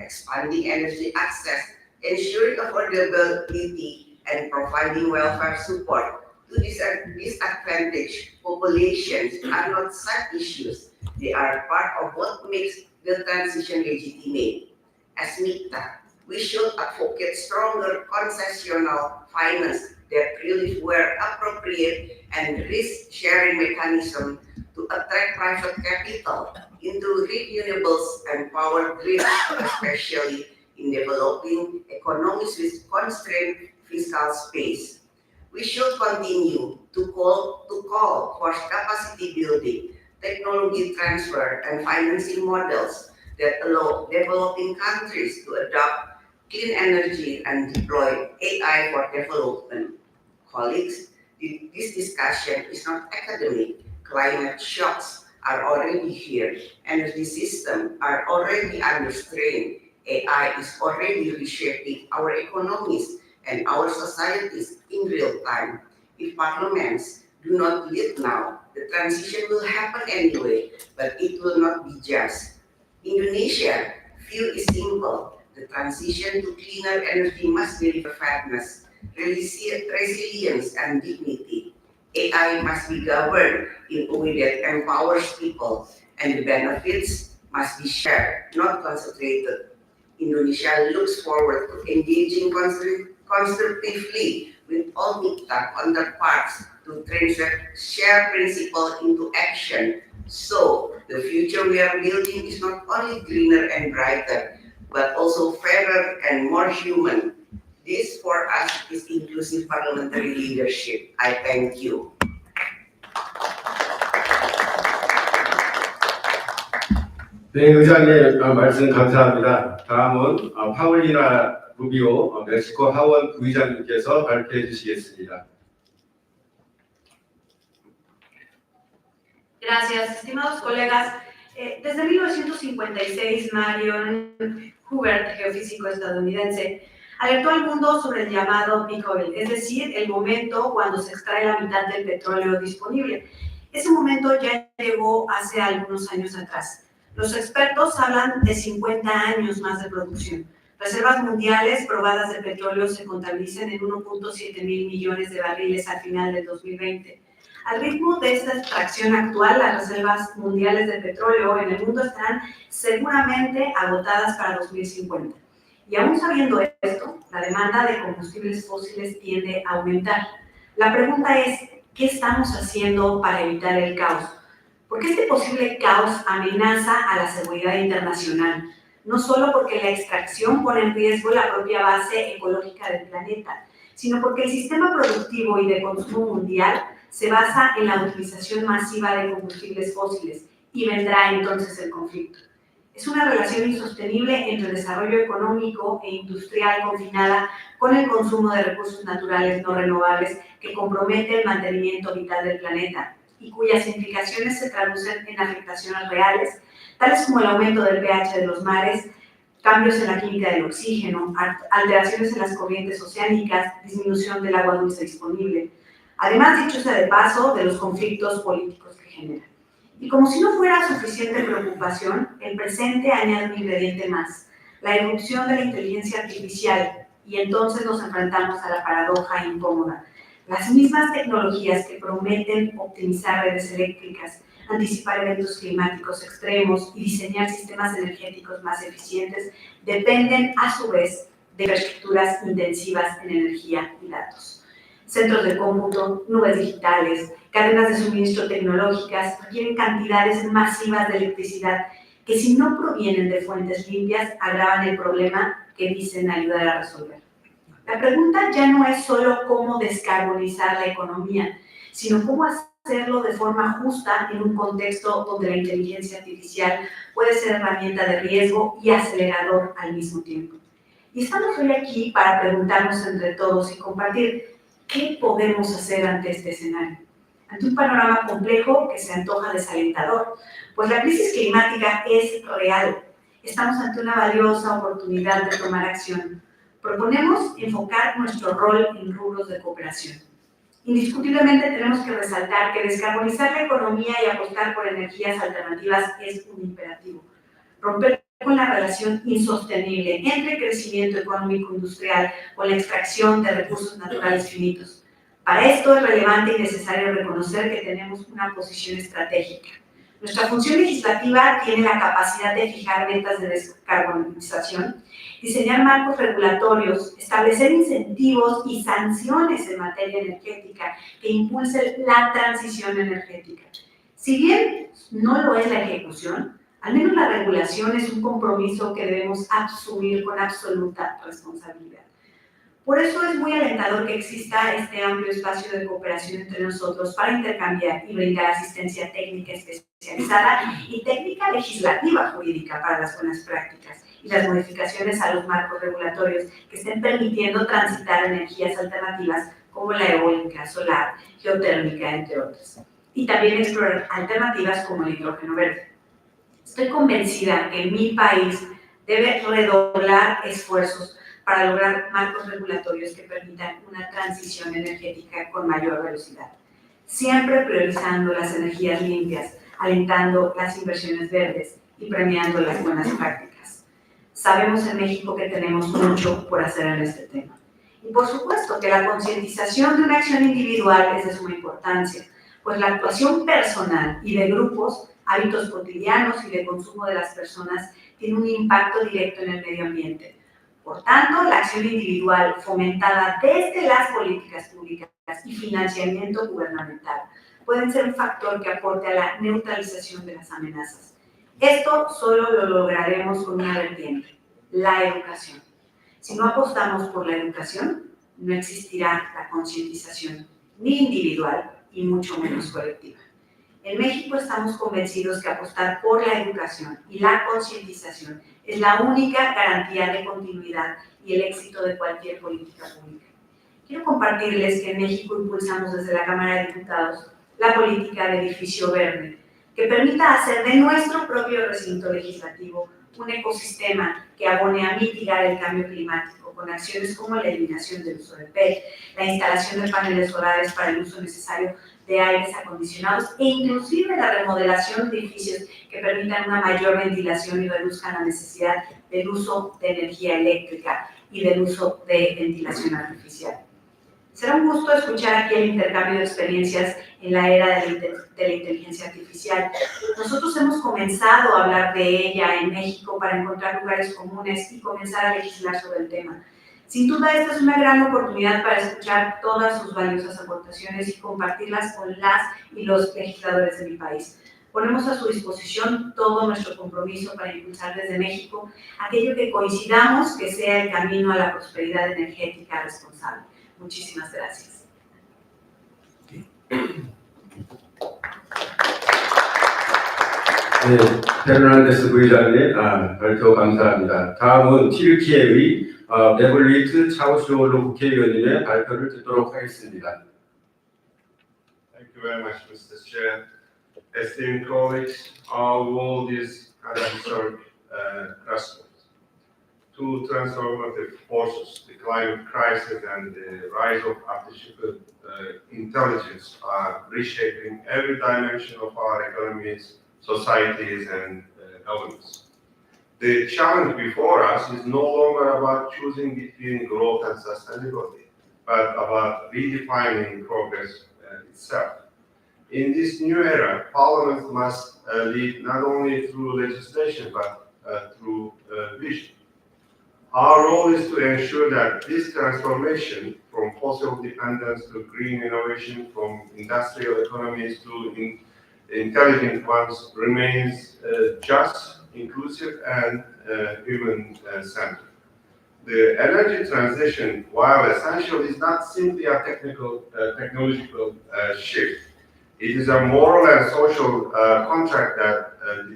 expanding energy access, ensuring affordability, and providing welfare support to disadvantaged populations are not side issues. They are part of what makes the transition legitimate. As MIKTA, we should advocate stronger concessional finance that relief where appropriate and risk-sharing mechanism to attract private capital into renewables and power grids, especially in developing economies with constrained fiscal space. We should continue to call for capacity building, technology transfer, and financing models that allow developing countries to adopt clean energy and deploy AI for development. Colleagues, this discussion is not academic. Climate shocks are already here. Energy systems are already under strain. AI is already reshaping our economies and our societies in real time. If parliaments do not lead now, the transition will happen anyway, but it will not be just. Indonesia view is simple. The transition to cleaner energy must deliver fairness, resilience, and dignity. AI must be governed in a way that empowers people, and the benefits must be shared, not concentrated. Indonesia looks forward to engaging constructively with all MIKTA counterparts to translate shared principle into action. So, the future we are building is not only greener and brighter, but also fairer and more human. This, for us, is inclusive parliamentary leadership. I thank you. 네, 의장님 말씀 감사합니다. 다음은 파울리나 루비오 멕시코 하원 부의장님께서 발표해 주시겠습니다. Gracias, estimados colegas. Desde 1956, Marion Hubert, geofísico estadounidense, alertó al mundo sobre el llamado peak oil, es decir, el momento cuando se extrae la mitad del petróleo disponible. Ese momento ya llegó hace algunos años atrás. Los expertos hablan de 50 años más de producción. Reservas mundiales probadas de petróleo se contabilizan en 1.7 mil millones de barriles al final del 2020. Al ritmo de esta extracción actual, las reservas mundiales de petróleo en el mundo estarán seguramente agotadas para 2050. Y aún sabiendo esto, la demanda de combustibles fósiles tiende a aumentar. La pregunta es, ¿qué estamos haciendo para evitar el caos? Porque este posible caos amenaza a la seguridad internacional, no solo porque la extracción pone en riesgo la propia base ecológica del planeta, sino porque el sistema productivo y de consumo mundial se basa en la utilización masiva de combustibles fósiles y vendrá entonces el conflicto. Es una relación insostenible entre el desarrollo económico e industrial confinada con el consumo de recursos naturales no renovables que compromete el mantenimiento vital del planeta y cuyas implicaciones se traducen en afectaciones reales, tales como el aumento del pH de los mares, cambios en la química del oxígeno, alteraciones en las corrientes oceánicas, disminución del agua dulce disponible, además, dicho sea de paso, de los conflictos políticos que generan. Y como si no fuera suficiente preocupación, el presente añade un ingrediente más, la irrupción de la inteligencia artificial, y entonces nos enfrentamos a la paradoja incómoda. Las mismas tecnologías que prometen optimizar redes eléctricas, anticipar eventos climáticos extremos y diseñar sistemas energéticos más eficientes dependen, a su vez, de infraestructuras intensivas en energía y datos. Centros de cómputo, nubes digitales, cadenas de suministro tecnológicas requieren cantidades masivas de electricidad que, si no provienen de fuentes limpias, agravan el problema que dicen ayudar a resolver. La pregunta ya no es solo cómo descarbonizar la economía, sino cómo hacerlo de forma justa en un contexto donde la inteligencia artificial puede ser herramienta de riesgo y acelerador al mismo tiempo. Y estamos hoy aquí para preguntarnos entre todos y compartir qué podemos hacer ante este escenario. Ante un panorama complejo que se antoja desalentador, pues la crisis climática es real. Estamos ante una valiosa oportunidad de tomar acción. Proponemos enfocar nuestro rol en rubros de cooperación. Indiscutiblemente tenemos que resaltar que descarbonizar la economía y apostar por energías alternativas es un imperativo. Romper con la relación insostenible entre el crecimiento económico industrial o la extracción de recursos naturales finitos. Para esto es relevante y necesario reconocer que tenemos una posición estratégica. Nuestra función legislativa tiene la capacidad de fijar metas de descarbonización, diseñar marcos regulatorios, establecer incentivos y sanciones en materia energética que impulsen la transición energética. Si bien no lo es la ejecución, al menos la regulación es un compromiso que debemos asumir con absoluta responsabilidad. Por eso es muy alentador que exista este amplio espacio de cooperación entre nosotros para intercambiar y brindar asistencia técnica especializada y técnica legislativa jurídica para las buenas prácticas y las modificaciones a los marcos regulatorios que estén permitiendo transitar energías alternativas como la eólica, solar, geotérmica, entre otras. Y también explorar alternativas como el hidrógeno verde. Estoy convencida que mi país debe redoblar esfuerzos para lograr marcos regulatorios que permitan una transición energética con mayor velocidad, siempre priorizando las energías limpias, alentando las inversiones verdes y premiando las buenas prácticas. Sabemos en México que tenemos mucho por hacer en este tema. Y por supuesto que la concientización de una acción individual es de suma importancia, pues la actuación personal y de grupos, hábitos cotidianos y de consumo de las personas tiene un impacto directo en el medio ambiente. Por tanto, la acción individual fomentada desde las políticas públicas y financiamiento gubernamental pueden ser un factor que aporte a la neutralización de las amenazas. Esto solo lo lograremos con una vertiente, la educación. Si no apostamos por la educación, no existirá la concientización ni individual y mucho menos colectiva. En México estamos convencidos que apostar por la educación y la concientización es la única garantía de continuidad y el éxito de cualquier política pública. Quiero compartirles que en México impulsamos desde la Cámara de Diputados la política de edificio verde, que permita hacer de nuestro propio recinto legislativo un ecosistema que abone a mitigar el cambio climático con acciones como la eliminación del uso de PET, la instalación de paneles solares para el uso necesario de aires acondicionados e inclusive la remodelación de edificios que permitan una mayor ventilación y reduzcan la necesidad del uso de energía eléctrica y del uso de ventilación artificial. Será un gusto escuchar aquí el intercambio de experiencias en la era de la inteligencia artificial. Nosotros hemos comenzado a hablar de ella en México para encontrar lugares comunes y comenzar a legislar sobre el tema. Sin duda, esta es una gran oportunidad para escuchar todas sus valiosas aportaciones y compartirlas con las y los legisladores de mi país. Ponemos a su disposición todo nuestro compromiso para impulsar desde México aquello que coincidamos que sea el camino a la prosperidad energética responsable. Muchísimas gracias. 네, 페르난데스 부의장님 발표 감사합니다. 다음은 튀르키예의 메블리트 차우슈올루 국회의원님의 발표를 듣도록 하겠습니다. Thank you very much, Mr. Chair. Esteemed colleagues, our world is at a historic crossroads. Two transformative forces, the climate crisis and the rise of artificial intelligence, are reshaping every dimension of our economies, societies, and governance. The challenge before us is no longer about choosing between growth and sustainability, but about redefining progress itself. In this new era, Parliament must lead not only through legislation, but through vision. Our role is to ensure that this transformation from fossil dependence to green innovation, from industrial economies to intelligent ones, remains just, inclusive, and human-centered. The energy transition, while essential, is not simply a technological shift. It is a moral and social contract that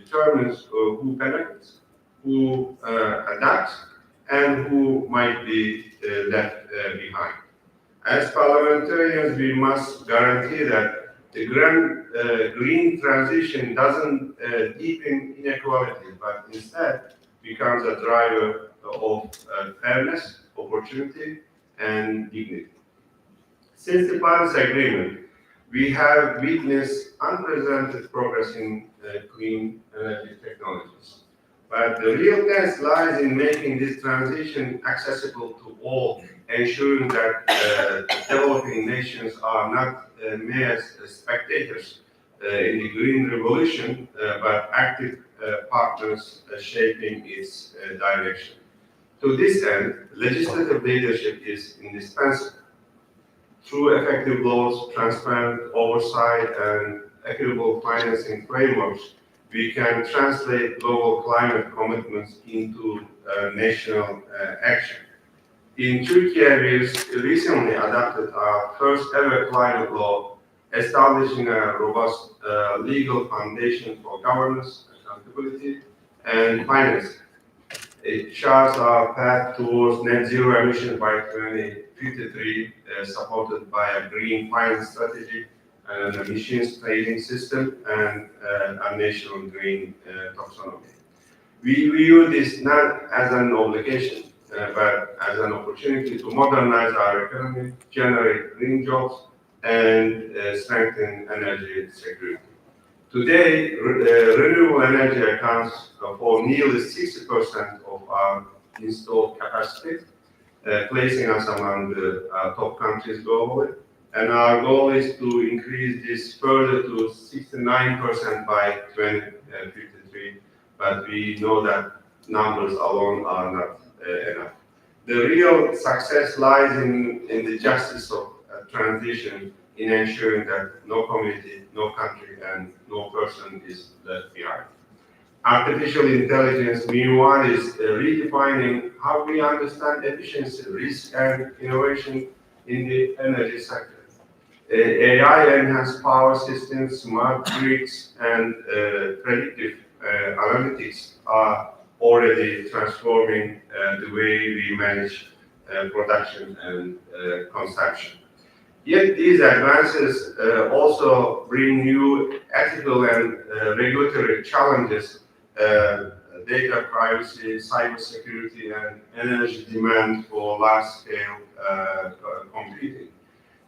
determines who benefits, who adapts, and who might be left behind. As parliamentarians, we must guarantee that the green transition doesn't deepen inequality, but instead becomes a driver of fairness, opportunity, and dignity. Since the Paris Agreement, we have witnessed unprecedented progress in clean energy technologies. But the real test lies in making this transition accessible to all, ensuring that developing nations are not mere spectators in the green revolution, but active partners shaping its direction. To this end, legislative leadership is indispensable. Through effective laws, transparent oversight, and equitable financing frameworks, we can translate global climate commitments into national action. In 튀르키예, we recently adopted our first ever climate law, establishing a robust legal foundation for governance, accountability, and financing. It charts our path towards net zero emissions by 2053, supported by a green finance strategy, an emissions trading system, and a national green taxonomy. We view this not as an obligation, but as an opportunity to modernize our economy, generate green jobs, and strengthen energy security. Today, renewable energy accounts for nearly 60% of our installed capacity, placing us among the top countries globally. And our goal is to increase this further to 69% by 2053, but we know that numbers alone are not enough. The real success lies in the justice of transition, in ensuring that no community, no country, and no person is left behind. Artificial intelligence, meanwhile, is redefining how we understand efficiency, risk, and innovation in the energy sector. AI-enhanced power systems, smart grids, and predictive analytics are already transforming the way we manage production and consumption. Yet these advances also bring new ethical and regulatory challenges, data privacy, cybersecurity, and energy demand for large-scale computing.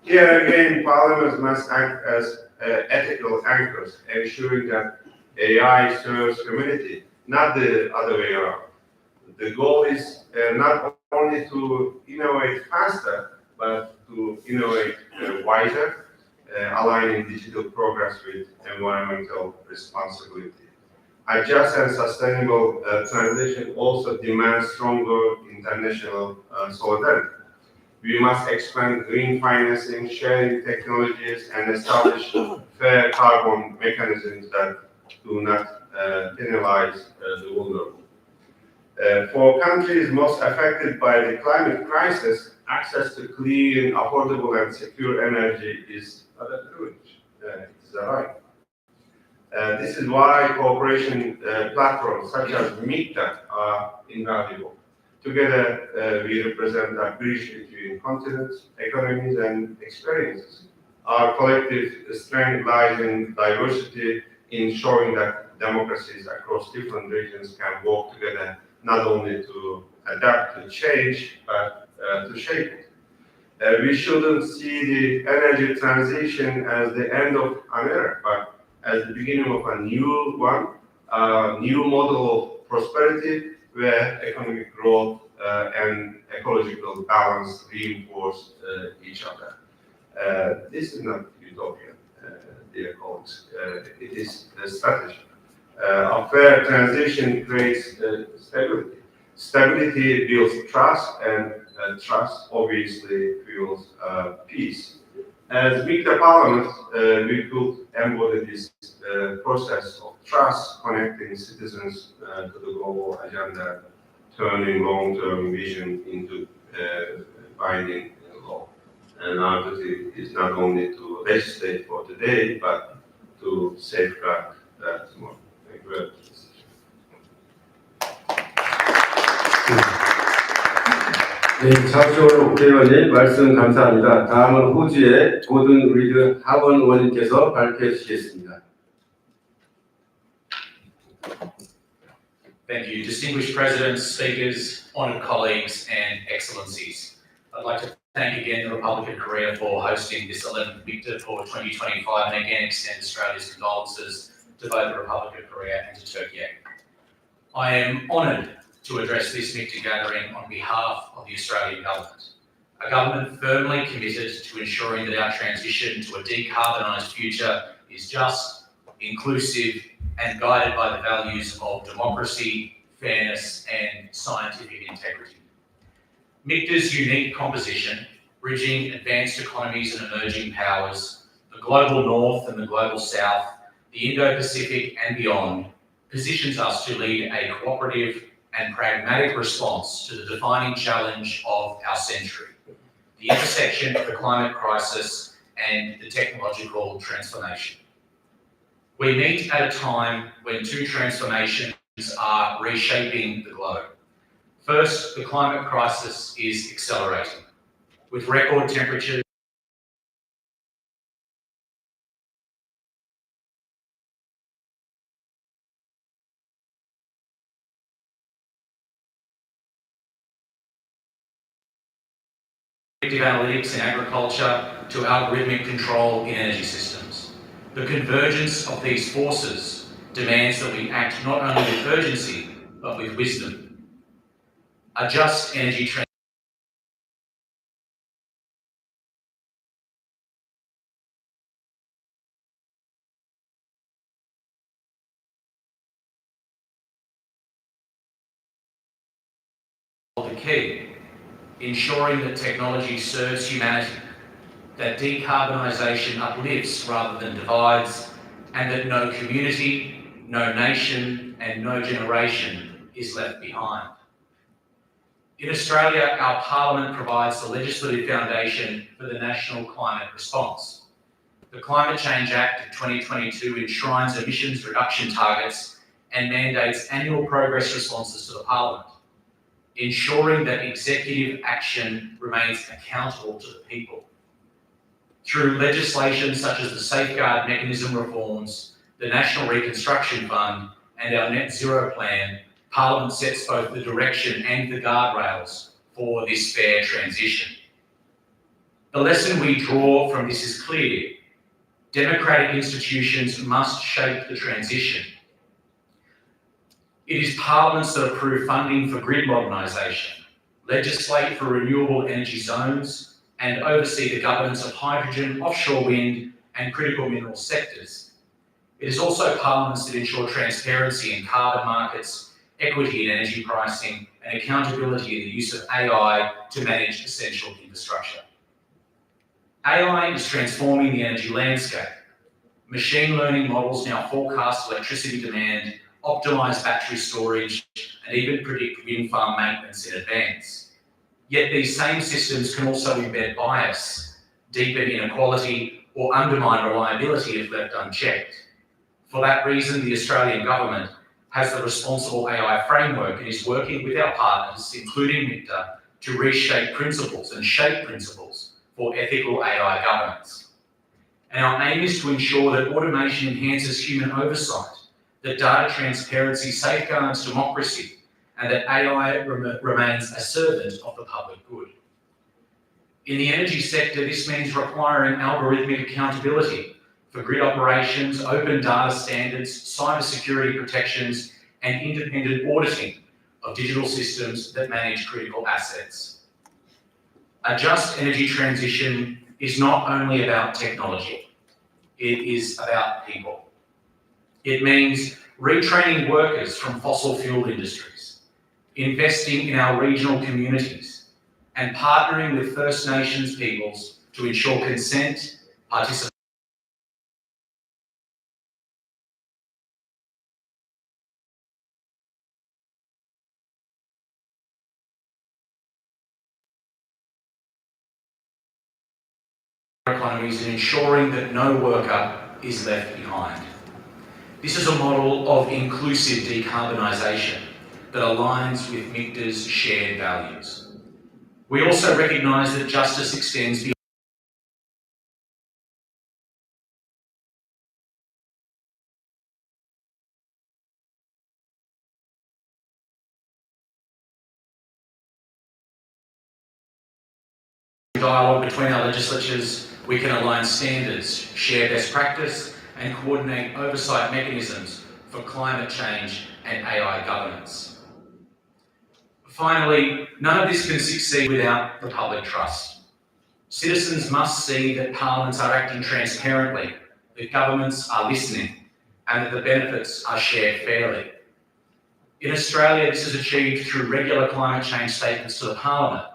Here again, parliaments must act as ethical anchors, ensuring that AI serves humanity, not the other way around. The goal is not only to innovate faster, but to innovate wiser, aligning digital progress with environmental responsibility. A just and sustainable transition also demands stronger international solidarity. We must expand green financing, sharing technologies, and establish fair carbon mechanisms that do not penalize the vulnerable. For countries most affected by the climate crisis, access to clean, affordable, and secure energy is not a privilege, it's a right. This is why cooperation platforms such as MIKTA are invaluable. Together, we represent a bridge between continents, economies, and experiences. Our collective strength lies in diversity, in showing that democracies across different regions can work together, not only to adapt to change, but to shape it. We shouldn't see the energy transition as the end of an era, but as the beginning of a new one, a new model of prosperity where economic growth and ecological balance reinforce each other. This is not utopia, dear colleagues. It is a strategy. A fair transition creates stability. Stability builds trust, and trust obviously fuels peace. As MIKTA Parliament, we could embody this process of trust, connecting citizens to the global agenda, turning long-term vision into binding law. And our duty is not only to legislate for today, but to safeguard tomorrow. Thank you very much. 네, 차우쇼로 국회의원님 말씀 감사합니다. 다음은 호주의 고든 리드 하원 의원님께서 발표해 주시겠습니다. Thank you, distinguished presidents, speakers, honoured colleagues, and excellencies. I'd like to thank again the Republic of Korea for hosting this 11th MIKTA for 2025, and again extend Australia's condolences to both the Republic of Korea and to 튀르키예. I am honoured to address this MICTA gathering on behalf of the Australian Government, a government firmly committed to ensuring that our transition to a decarbonised future is just, inclusive and guided by the values of democracy, fairness and scientific integrity. MICTA's unique composition, bridging advanced economies and emerging powers, the global north and the global south, the Indo-Pacific and beyond, positions us to lead a cooperative and pragmatic response to the defining challenge of our century, the intersection of the climate crisis and the technological transformation. We meet at a time when two transformations are reshaping the globe. First, the climate crisis is accelerating, with record temperatures predictive analytics in agriculture to algorithmic control in energy systems. The convergence of these forces demands that we act not only with urgency, but with wisdom. A just energy transition is the key, ensuring that technology serves humanity, that decarbonisation uplifts rather than divides, and that no community, no nation, and no generation is left behind. In Australia, our Parliament provides the legislative foundation for the national climate response. The Climate Change Act of 2022 enshrines emissions reduction targets and mandates annual progress responses to the Parliament, ensuring that executive action remains accountable to the people. Through legislation such as the Safeguard Mechanism reforms, the National Reconstruction Fund, and our Net Zero Plan, Parliament sets both the direction and the guardrails for this fair transition. The lesson we draw from this is clear. Democratic institutions must shape the transition. It is parliaments that approve funding for grid modernisation, legislate for renewable energy zones, and oversee the governance of hydrogen, offshore wind, and critical mineral sectors. It is also parliaments that ensure transparency in carbon markets, equity in energy pricing, and accountability in the use of AI to manage essential infrastructure. AI is transforming the energy landscape. Machine learning models now forecast electricity demand, optimise battery storage, and even predict wind farm maintenance in advance. Yet these same systems can also embed bias, deepen inequality, or undermine reliability if left unchecked. For that reason, the Australian Government has the Responsible AI Framework and is working with our partners, including MICTA, to reshape principles and shape principles for ethical AI governance. And our aim is to ensure that automation enhances human oversight, that data transparency safeguards democracy, and that AI remains a servant of the public good. In the energy sector, this means requiring algorithmic accountability for grid operations, open data standards, cybersecurity protections, and independent auditing of digital systems that manage critical assets. A just energy transition is not only about technology, it is about people. It means retraining workers from fossil fuel industries, investing in our regional communities, and partnering with First Nations peoples to ensure consent, participation, economies and ensuring that no worker is left behind. This is a model of inclusive decarbonisation that aligns with MICTA's shared values. We also recognise that justice extends beyond dialogue between our legislatures. We can align standards, share best practice, and coordinate oversight mechanisms for climate change and AI governance. Finally, none of this can succeed without the public trust. Citizens must see that parliaments are acting transparently, that governments are listening, and that the benefits are shared fairly. In Australia, this is achieved through regular climate change statements to the Parliament,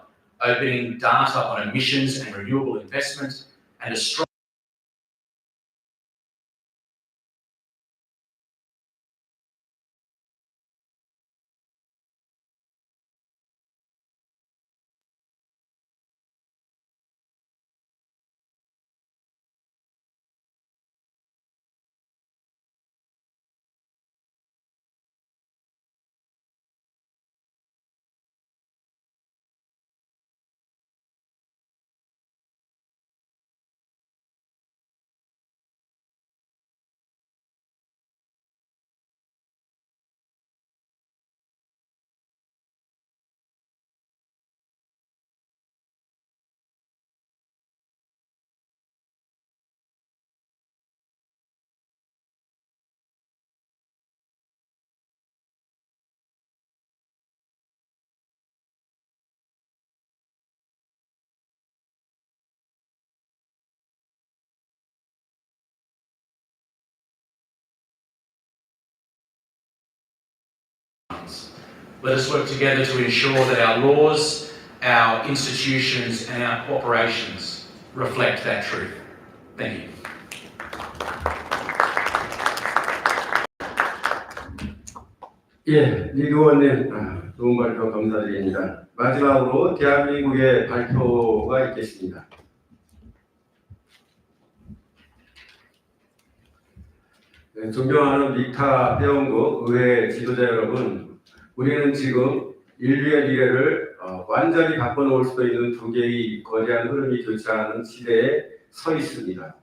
opening data on emissions and renewable investment, and a strong Let us work together to ensure that our laws, our institutions and our corporations reflect that truth. Thank you. 예, 리 의원님 좋은 발표 감사드립니다. 마지막으로 대한민국의 발표가 있겠습니다. 네, 존경하는 믹타 회원국 의회 지도자 여러분, 우리는 지금 인류의 미래를 완전히 바꿔놓을 수도 있는 두 개의 거대한 흐름이 교차하는 시대에 서 있습니다.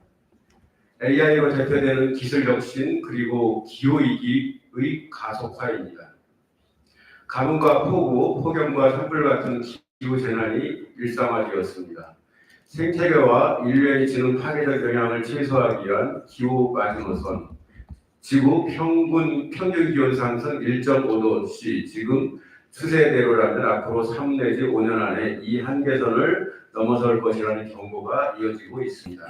AI로 대표되는 기술 혁신 그리고 기후위기의 가속화입니다. 가뭄과 폭우, 폭염과 산불 같은 기후재난이 일상화되었습니다. 생태계와 인류에 미치는 파괴적 영향을 최소화하기 위한 기후 마지노선, 지구 평균 기온 상승 1.5도씨 지금 추세대로라면 앞으로 3 내지 5년 안에 이 한계선을 넘어설 것이라는 경고가 이어지고 있습니다.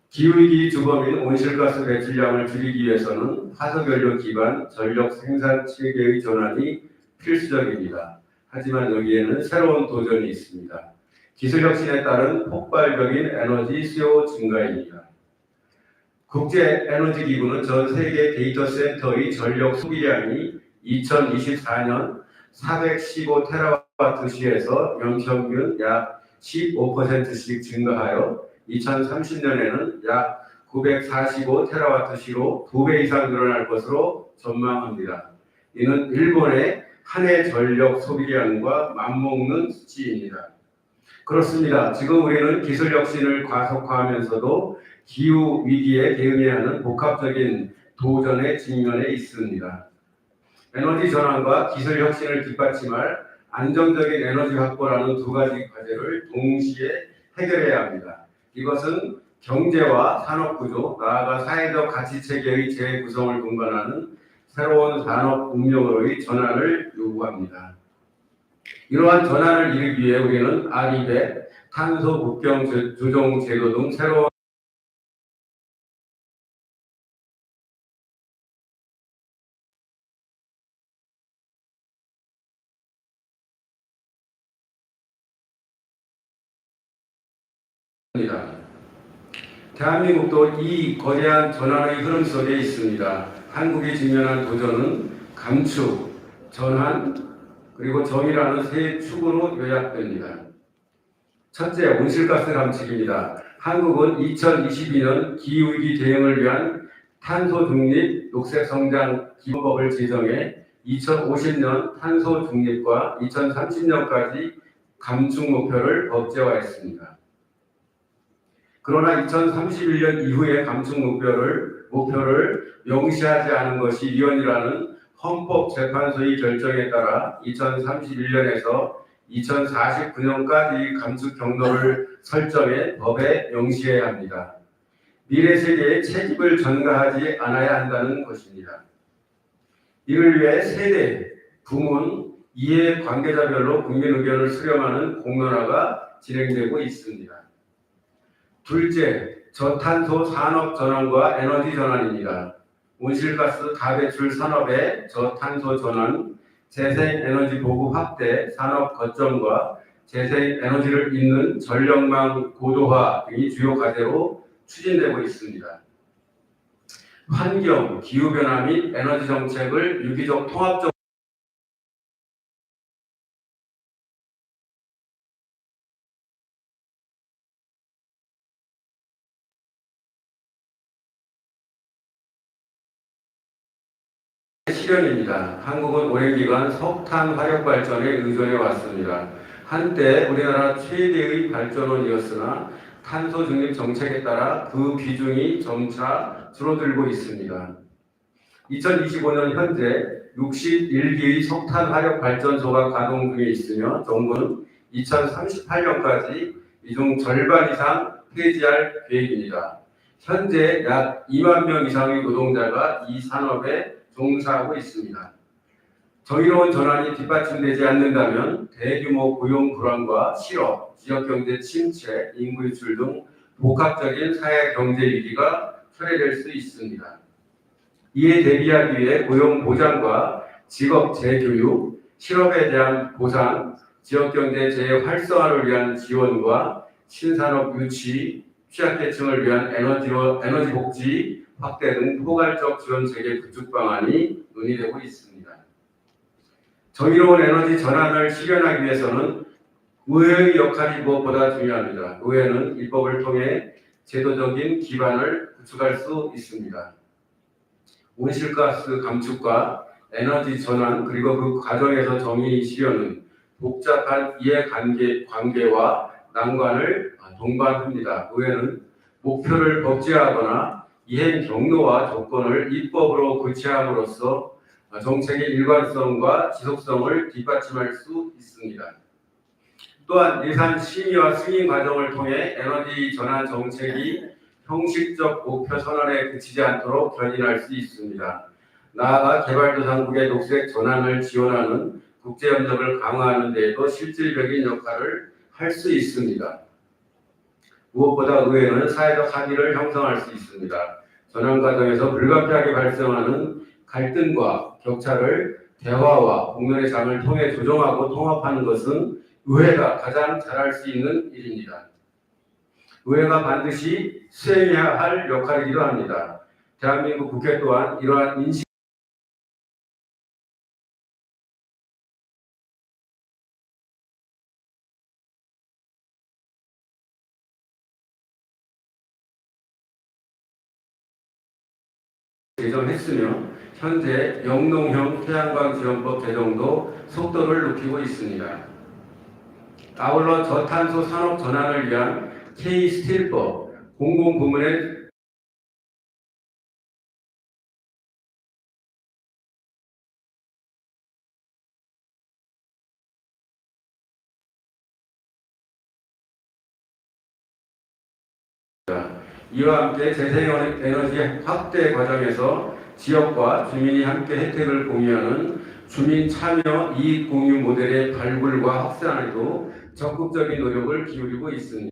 기후위기 주범인 온실가스 배출량을 줄이기 위해서는 화석연료 기반 전력 생산 체계의 전환이 필수적입니다. 하지만 여기에는 새로운 도전이 있습니다. 기술혁신에 따른 폭발적인 에너지 수요 증가입니다. 국제에너지기구는 전 세계 데이터 센터의 전력 소비량이 2024년 415테라와트시에서 연평균 약 15%씩 증가하여 2030년에는 약 945테라와트시로 2배 이상 늘어날 것으로 전망합니다. 이는 일본의 한 해 전력 소비량과 맞먹는 수치입니다. 그렇습니다. 지금 우리는 기술 혁신을 가속화하면서도 기후 위기에 대응해야 하는 복합적인 도전에 직면해 있습니다. 에너지 전환과 기술 혁신을 뒷받침할 안정적인 에너지 확보라는 두 가지 과제를 동시에 해결해야 합니다. 이것은 경제와 산업 구조, 나아가 사회적 가치 체계의 재구성을 동반하는 새로운 산업 운명으로의 전환을 요구합니다. 이러한 전환을 이루기 위해 우리는 R200, 탄소 국경 조정 제도 등 새로운 대한민국도 이 거대한 전환의 흐름 속에 있습니다. 한국이 직면한 도전은 감축, 전환, 그리고 정의라는 세 축으로 요약됩니다. 첫째, 온실가스 감축입니다. 한국은 2022년 기후위기 대응을 위한 탄소 중립 녹색 성장 기본법을 제정해 2050년 탄소 중립과 2030년까지 감축 목표를 법제화했습니다. 그러나 2031년 이후의 감축 목표를 명시하지 않은 것이 위헌이라는 헌법재판소의 결정에 따라 2031년에서 2049년까지 감축 경로를 설정해 법에 명시해야 합니다. 미래 세대의 책임을 전가하지 않아야 한다는 것입니다. 이를 위해 세대, 부문, 이해 관계자별로 국민 의견을 수렴하는 공론화가 진행되고 있습니다. 둘째, 저탄소 산업 전환과 에너지 전환입니다. 온실가스 다배출 산업의 저탄소 전환, 재생에너지 보급 확대, 산업 거점과 재생에너지를 잇는 전력망 고도화 등이 주요 과제로 추진되고 있습니다. 환경, 기후변화 및 에너지 정책을 유기적 통합적 실현입니다. 한국은 오랜 기간 석탄 화력 발전에 의존해 왔습니다. 한때 우리나라 최대의 발전원이었으나 탄소 중립 정책에 따라 그 비중이 점차 줄어들고 있습니다. 2025년 현재 61기의 석탄 화력 발전소가 가동 중에 있으며 정부는 2038년까지 이 중 절반 이상 폐지할 계획입니다. 현재 약 2만 명 이상의 노동자가 이 산업에 종사하고 있습니다. 정의로운 전환이 뒷받침되지 않는다면 대규모 고용 불안과 실업, 지역경제 침체, 인구 유출 등 복합적인 사회 경제 위기가 초래될 수 있습니다. 이에 대비하기 위해 고용 보장과 직업 재교육, 실업에 대한 보상, 지역경제 재활성화를 위한 지원과 신산업 유치, 취약계층을 위한 에너지 복지 확대 등 포괄적 지원 체계 구축 방안이 논의되고 있습니다. 정의로운 에너지 전환을 실현하기 위해서는 의회의 역할이 무엇보다 중요합니다. 의회는 입법을 통해 제도적인 기반을 구축할 수 있습니다. 온실가스 감축과 에너지 전환 그리고 그 과정에서 정의 실현은 복잡한 이해관계와 난관을 동반합니다. 의회는 목표를 법제화하거나 이행 경로와 조건을 입법으로 구체함으로써 정책의 일관성과 지속성을 뒷받침할 수 있습니다. 또한 예산 심의와 승인 과정을 통해 에너지 전환 정책이 형식적 목표 선언에 그치지 않도록 견인할 수 있습니다. 나아가 개발도상국의 녹색 전환을 지원하는 국제협력을 강화하는 데에도 실질적인 역할을 할 수 있습니다. 무엇보다 의회는 사회적 합의를 형성할 수 있습니다. 전환 과정에서 불가피하게 발생하는 갈등과 격차를 대화와 공론의 장을 통해 조정하고 통합하는 것은 의회가 가장 잘할 수 있는 일입니다. 의회가 반드시 수행해야 할 역할이기도 합니다. 대한민국 국회 또한 이러한 인식 개정했으며 현재 영농형 태양광 지원법 개정도 속도를 높이고 있습니다. 아울러 저탄소 산업 전환을 위한 K-스틸법, 공공부문의 이와 함께 재생에너지 확대 과정에서 지역과 주민이 함께 혜택을 공유하는 주민 참여 이익 공유 모델의 발굴과 확산에도 적극적인 노력을 기울이고 있습니다.